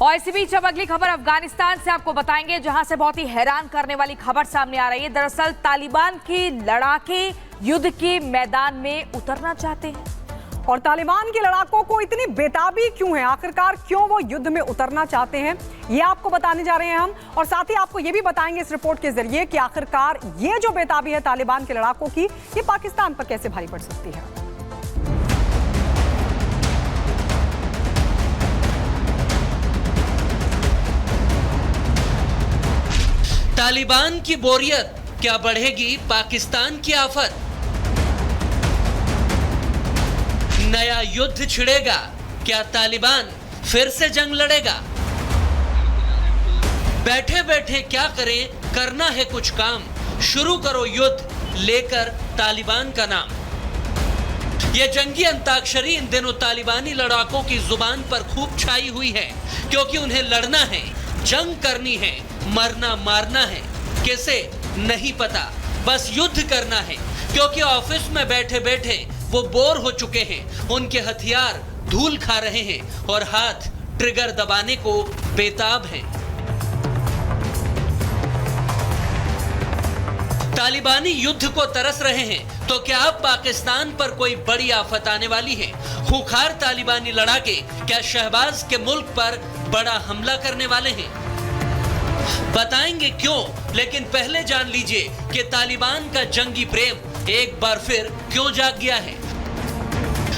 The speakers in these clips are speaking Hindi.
और इसी बीच अब अगली खबर अफगानिस्तान से आपको बताएंगे, जहां से बहुत ही हैरान करने वाली खबर सामने आ रही है। दरअसल तालिबान की लड़ाके युद्ध के मैदान में उतरना चाहते हैं। और तालिबान के लड़ाकों को इतनी बेताबी क्यों है, आखिरकार क्यों वो युद्ध में उतरना चाहते हैं, ये आपको बताने जा रहे हैं हम। और साथ ही आपको ये भी बताएंगे इस रिपोर्ट के जरिए कि आखिरकार ये जो बेताबी है तालिबान के लड़ाकों की, ये पाकिस्तान पर कैसे भारी पड़ सकती है। तालिबान की बोरियत, क्या बढ़ेगी पाकिस्तान की आफत? नया युद्ध छिड़ेगा, क्या तालिबान फिर से जंग लड़ेगा? बैठे बैठे क्या करें, करना है कुछ काम, शुरू करो युद्ध, लेकर तालिबान का नाम। यह जंगी अंताक्षरी इन दिनों तालिबानी लड़ाकों की जुबान पर खूब छाई हुई है, क्योंकि उन्हें लड़ना है, जंग करनी है, मरना मारना है, कैसे नहीं पता, बस युद्ध करना है। क्योंकि ऑफिस में बैठे बैठे वो बोर हो चुके हैं, उनके हथियार धूल खा रहे हैं और हाथ ट्रिगर दबाने को बेताब हैं। तालिबानी युद्ध को तरस रहे हैं, तो क्या अब पाकिस्तान पर कोई बड़ी आफत आने वाली है? खूंखार तालिबानी लड़ाके क्या शहबाज के मुल्क पर बड़ा हमला करने वाले हैं? बताएंगे क्यों, लेकिन पहले जान लीजिए कि तालिबान का जंगी प्रेम एक बार फिर क्यों जाग गया है।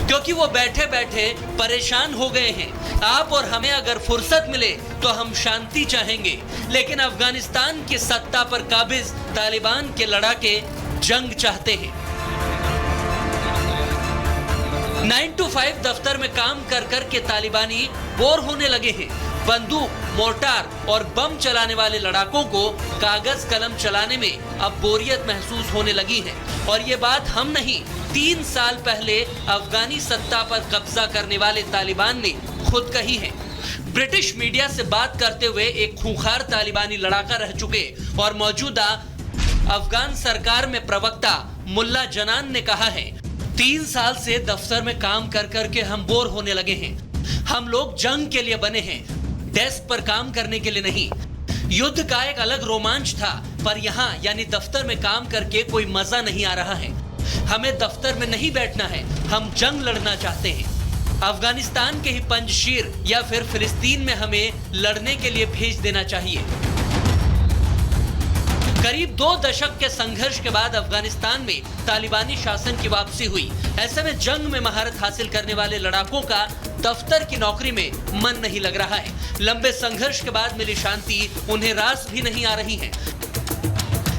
क्योंकि वो बैठे बैठे परेशान हो गए हैं। आप और हमें अगर फुर्सत मिले तो हम शांति चाहेंगे, लेकिन अफगानिस्तान की सत्ता पर काबिज तालिबान के लड़ाके जंग चाहते हैं। 9 to 5 दफ्तर में काम कर कर के तालिबानी बोर होने लगे हैं। बंदूक, मोर्टार और बम चलाने वाले लड़ाकों को कागज कलम चलाने में अब बोरियत महसूस होने लगी है। और ये बात हम नहीं, 3 साल पहले अफगानी सत्ता पर कब्जा करने वाले तालिबान ने खुद कही है। ब्रिटिश मीडिया से बात करते हुए एक खूंखार तालिबानी लड़ाका रह चुके और मौजूदा अफगान सरकार में प्रवक्ता मुल्ला जनान ने कहा है, 3 साल से दफ्तर में काम कर कर के हम बोर होने लगे हैं। हम लोग जंग के लिए बने हैं, डेस्क पर काम करने के लिए नहीं। युद्ध का एक अलग रोमांच था, पर यहाँ यानी दफ्तर में काम करके कोई मजा नहीं आ रहा है। हमें दफ्तर में नहीं बैठना है, हम जंग लड़ना चाहते हैं। अफगानिस्तान के ही पंजशीर या फिर फिलिस्तीन में हमें लड़ने के लिए भेज देना चाहिए। करीब 2 दशक के संघर्ष के बाद अफगानिस्तान में तालिबानी शासन की वापसी हुई। ऐसे में जंग में महारत हासिल करने वाले लड़ाकों का दफ्तर की नौकरी में मन नहीं लग रहा है। लंबे संघर्ष के बाद मिली शांति उन्हें रास भी नहीं आ रही है।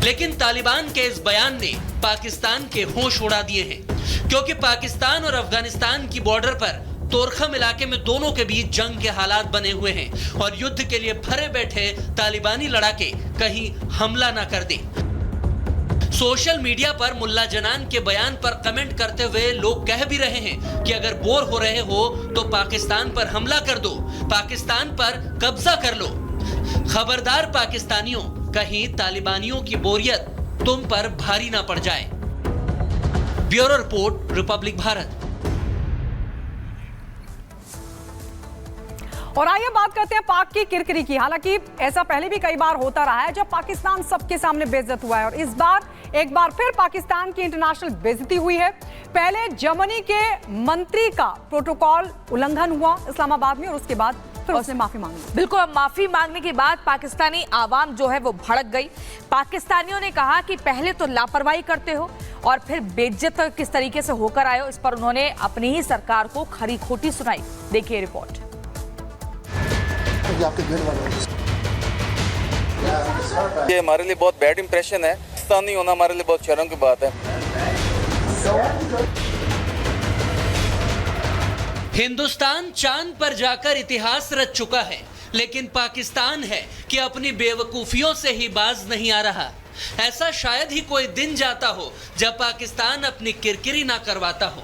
लेकिन तालिबान के इस बयान ने पाकिस्तान के होश उड़ा दिए हैं, क्योंकि पाकिस्तान और अफगानिस्तान की बॉर्डर पर तोरखम इलाके में दोनों के बीच जंग के हालात बने हुए हैं और युद्ध के लिए भरे बैठे तालिबानी लड़ाके कहीं हमला ना कर दें। सोशल मीडिया पर मुल्ला जनान के बयान पर कमेंट करते हुए लोग कह भी रहे हैं कि अगर बोर हो रहे हो तो पाकिस्तान पर हमला कर दो, पाकिस्तान पर कब्जा कर लो। खबरदार पाकिस्तानियों, कहीं तालिबानियों की बोरियत तुम पर भारी ना पड़ जाए। Bureau report, Republic Bharat. और आइए बात करते हैं पाक की किरकिरी की। हालांकि ऐसा पहले भी कई बार होता रहा है जब पाकिस्तान सबके सामने बेइज्जत हुआ है, और इस बार एक बार फिर पाकिस्तान की इंटरनेशनल बेइज्जती हुई है। पहले जर्मनी के मंत्री का प्रोटोकॉल उल्लंघन हुआ इस्लामाबाद में, और उसके बाद फिर उसने माफी मांगी। बिल्कुल, माफी मांगने के बाद पाकिस्तानी आवाम जो है वो भड़क गई। पाकिस्तानियों ने कहा कि पहले तो लापरवाही करते हो और फिर बेइज्जत किस तरीके से होकर आए हो, इस पर उन्होंने अपनी ही सरकार को खरी खोटी सुनाई। देखिए रिपोर्ट। ये हमारे लिए बहुत बैड इंप्रेशन है। पाकिस्तानी होना हमारे लिए बहुत शर्म की बात है। हिंदुस्तान चांद पर जाकर इतिहास रच चुका है, लेकिन पाकिस्तान है कि अपनी बेवकूफियों से ही बाज नहीं आ रहा। ऐसा शायद ही कोई दिन जाता हो जब पाकिस्तान अपनी किरकिरी ना करवाता हो।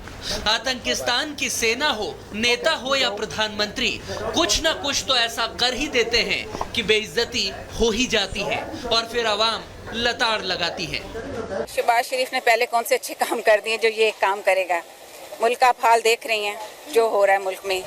आतंकिस्तान की सेना हो, नेता हो या प्रधानमंत्री, कुछ ना कुछ तो ऐसा कर ही देते हैं कि बेइज्जती हो ही जाती है और फिर आवाम लताड़ लगाती है। शहबाज शरीफ ने पहले कौन से अच्छे काम कर दिए जो ये काम करेगा। मुल्क आप हाल देख रही हैं जो हो रहा है मुल्क में।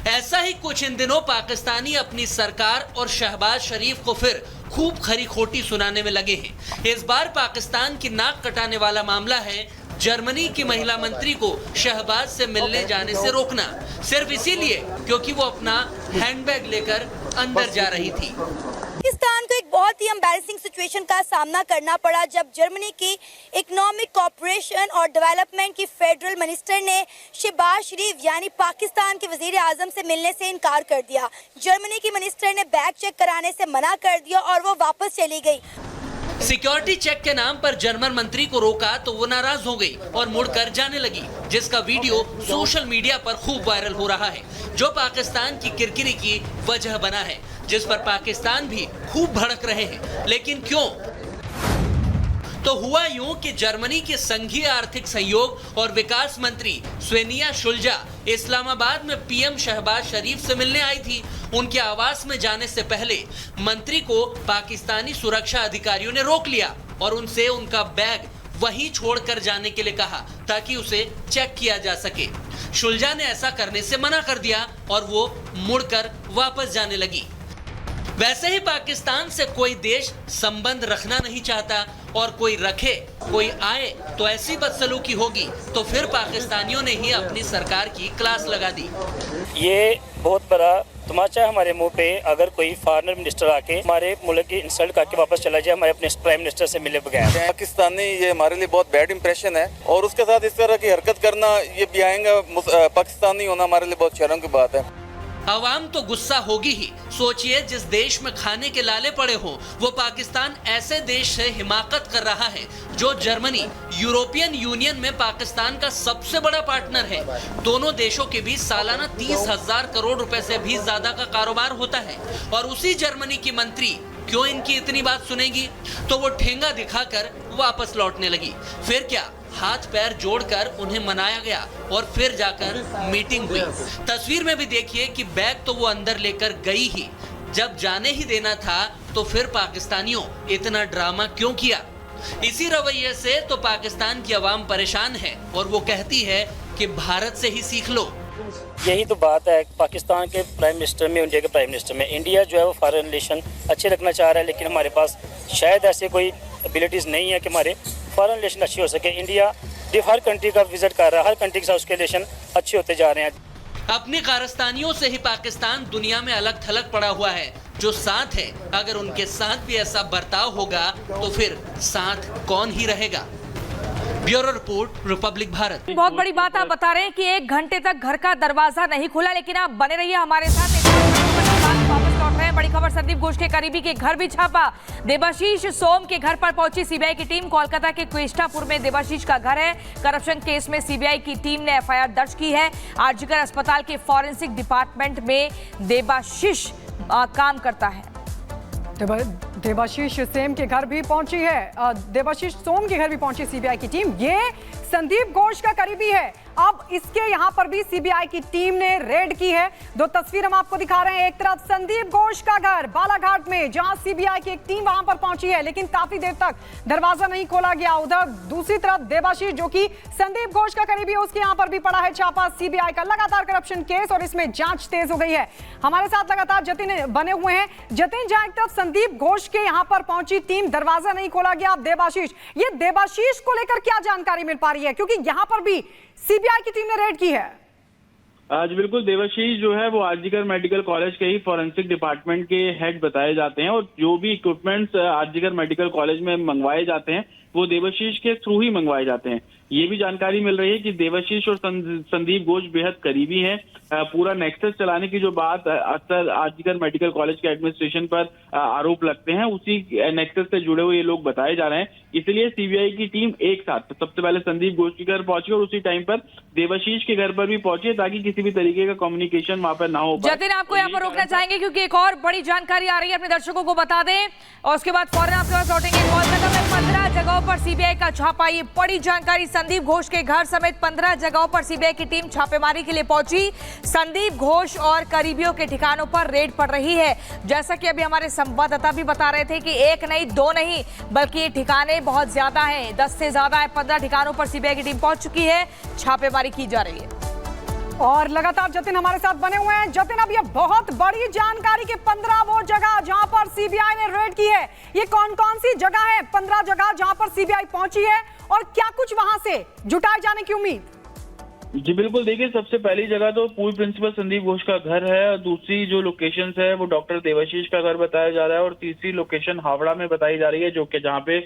ऐसा ही कुछ इन दिनों पाकिस्तानी अपनी सरकार और शहबाज शरीफ को फिर खूब खरी खोटी सुनाने में लगे हैं। इस बार पाकिस्तान की नाक कटाने वाला मामला है जर्मनी की महिला मंत्री को शहबाज से मिलने जाने से रोकना, सिर्फ इसीलिए क्योंकि वो अपना हैंडबैग लेकर अंदर जा रही थी। पाकिस्तान को एक बहुत ही एम्बैरेसिंग सिचुएशन का सामना करना पड़ा जब जर्मनी की इकोनॉमिक कोऑपरेशन और डेवलपमेंट की फेडरल मिनिस्टर ने शहबाज शरीफ यानी पाकिस्तान के वजीर आजम से मिलने से इनकार कर दिया। जर्मनी की मिनिस्टर ने बैग चेक कराने से मना कर दिया और वो वापस चली गई। सिक्योरिटी चेक के नाम पर जर्मन मंत्री को रोका तो वो नाराज हो गई और मुड़कर जाने लगी, जिसका वीडियो सोशल मीडिया पर खूब वायरल हो रहा है, जो पाकिस्तान की किरकिरी की वजह बना है, जिस पर पाकिस्तान भी खूब भड़क रहे हैं। लेकिन क्यों? तो हुआ यूं कि जर्मनी के संघीय आर्थिक सहयोग और विकास मंत्री स्वेनिया शुल्जा इस्लामाबाद में पीएम शहबाज शरीफ से मिलने आई थी। उनके आवास में जाने से पहले मंत्री को पाकिस्तानी सुरक्षा अधिकारियों ने रोक लिया और उनसे उनका बैग वहीं छोड़कर जाने के लिए कहा ताकि उसे चेक किया जा सके। शुल्जा ने ऐसा करने से मना कर दिया और वो मुड़कर वापस जाने लगी। वैसे ही पाकिस्तान से कोई देश संबंध रखना नहीं चाहता और कोई रखे, कोई आए तो ऐसी बदसलूकी होगी तो फिर पाकिस्तानियों ने ही अपनी सरकार की क्लास लगा दी। ये बहुत बड़ा तमाचा है हमारे मुंह पे। अगर कोई फॉरेन मिनिस्टर आके हमारे मुल्क की इंसल्ट करके वापस चला जाए हमारे अपने प्राइम मिनिस्टर से मिले बगैर। पाकिस्तानी ये हमारे लिए बहुत बैड इंप्रेशन है और उसके साथ इस तरह की हरकत करना, ये बिहाइंग पाकिस्तानी होना हमारे लिए बहुत शर्म की बात है। अवाम तो गुस्सा होगी ही। सोचिए, जिस देश में खाने के लाले पड़े हो वो पाकिस्तान ऐसे देश से हिमाकत कर रहा है जो जर्मनी यूरोपियन यूनियन में पाकिस्तान का सबसे बड़ा पार्टनर है। दोनों देशों के बीच सालाना 30,000 करोड़ रुपए से भी ज्यादा का कारोबार होता है और उसी जर्मनी की मंत्री क्यों इनकी इतनी बात सुनेगी? तो वो ठेंगा दिखाकर वापस लौटने लगी। फिर क्या, हाथ पैर जोड़कर उन्हें मनाया गया और फिर जाकर मीटिंग हुई। तस्वीर में भी देखिए कि बैग तो वो अंदर लेकर गई ही, जब जाने ही देना था तो फिर पाकिस्तानियों इतना ड्रामा क्यों किया? इसी रवैये से तो पाकिस्तान की आवाम परेशान है और वो कहती है कि भारत से ही सीख लो। यही तो बात है पाकिस्तान के प्राइम मिनिस्टर में, इंडिया के प्राइम मिनिस्टर में। इंडिया जो है वो फॉरेन रिलेशन अच्छे रखना चाह रहा है, लेकिन हमारे पास शायद ऐसे कोई एबिलिटीज़ नहीं है कि हमारे फॉरेन रिलेशन अच्छे हो सके। इंडिया हर कंट्री का विजिट कर रहा है, हर कंट्री के साथ उसके रिलेशन अच्छे होते जा रहे हैं। अपनी कारस्तानियों से ही पाकिस्तान दुनिया में अलग थलग पड़ा हुआ है। जो साथ है, अगर उनके साथ भी ऐसा बर्ताव होगा तो फिर साथ कौन ही रहेगा? Bureau report, Republic Bharat. बहुत बड़ी बात आप बता रहे हैं कि 1 घंटे तक घर का दरवाजा नहीं खुला, लेकिन आप बने रहिए हमारे साथ। वापस लौट रहे हैं, बड़ी खबर। संदीप घोष के करीबी के घर भी छापा। देबाशीष सोम के घर पर पहुंची सीबीआई की टीम। कोलकाता के क्वेस्टापुर में देबाशीष का घर है। करप्शन केस में सीबीआई की टीम ने एफआईआर दर्ज की है। आरजीकर अस्पताल के फॉरेंसिक डिपार्टमेंट में देबाशीष काम करता है। देबाशीष सोम के घर भी पहुंची है। देबाशीष सोम के घर भी पहुंची सीबीआई की टीम। ये संदीप घोष का करीबी है। अब इसके यहां पर भी सीबीआई की टीम ने रेड की है। 2 तस्वीर हम आपको दिखा रहे हैं। एक तरफ संदीप घोष का घर बालाघाट में, जहां सीबीआई की एक टीम वहां पर पहुंची है, लेकिन काफी देर तक दरवाजा नहीं खोला गया। उधर दूसरी तरफ देबाशीष, जो कि संदीप घोष का करीबी है, उसके यहां पर भी पड़ा है छापा। सीबीआई का लगातार करप्शन केस और इसमें जांच तेज हो गई है। हमारे साथ लगातार जतिन बने हुए हैं। जतिन, जहां एक तरफ संदीप घोष के यहां पर पहुंची टीम, दरवाजा नहीं खोला गया। अब देबाशीष, ये देबाशीष को लेकर क्या जानकारी मिल पा रही है, क्योंकि यहां पर भी सीबीआई की टीम ने रेड की है? आज बिल्कुल, देबाशीष जो है वो आरजीकर मेडिकल कॉलेज के ही फॉरेंसिक डिपार्टमेंट के हेड बताए जाते हैं और जो भी इक्विपमेंट्स आरजीकर मेडिकल कॉलेज में मंगवाए जाते हैं वो देबाशीष के थ्रू ही मंगवाए जाते हैं। ये भी जानकारी मिल रही है कि देबाशीष और संदीप घोष बेहद करीबी हैं। पूरा नेक्सस चलाने की जो बात अक्सर आरजीकर मेडिकल कॉलेज के एडमिनिस्ट्रेशन पर आरोप लगते हैं, उसी नेक्सस से जुड़े हुए ये लोग बताए जा रहे हैं। इसलिए सीबीआई की टीम एक साथ सबसे पहले संदीप घोष के घर पहुंची और उसी टाइम पर देबाशीष के घर पर भी पहुंची ताकि किसी भी तरीके का कम्युनिकेशन वहां पर ना हो पाए। जतिन, आपको यहाँ पर रोकना चाहेंगे क्योंकि एक और बड़ी जानकारी आ रही है, अपने दर्शकों को बता दें और उसके बाद फौरन आपके पास लौटेंगे। कोलकाता में 15 जगहों पर सीबीआई का छापा। ये बड़ी जानकारी। संदीप घोष के घर समेत 15 जगहों पर सीबीआई की टीम छापेमारी के लिए पहुंची। संदीप घोष और करीबियों के ठिकानों पर रेड पड़ रही है। जैसा कि अभी हमारे संवाददाता भी बता रहे थे कि 1 नहीं 2 नहीं बल्कि ये ठिकाने बहुत ज्यादा हैं, 10 से ज्यादा है। 15 ठिकानों पर सीबीआई की टीम पहुंच चुकी है, छापेमारी की जा रही है। और लगातार जतिन हमारे साथ बने हुए हैं। जतिन, अब ये बहुत बड़ी जानकारी कि 15 वो जगह जहां पर सीबीआई ने रेड की है, ये कौन कौन सी जगह है? 15 जगह जहां पर सीबीआई पहुंची है और क्या कुछ वहां से जुटाए जाने की उम्मीद? जी बिल्कुल, देखिए सबसे पहली जगह तो पूर्व प्रिंसिपल संदीप घोष का घर है, और दूसरी जो लोकेशन है वो डॉक्टर देवाशीष का घर बताया जा रहा है, और तीसरी लोकेशन हावड़ा में बताई जा रही है, जो कि जहाँ पे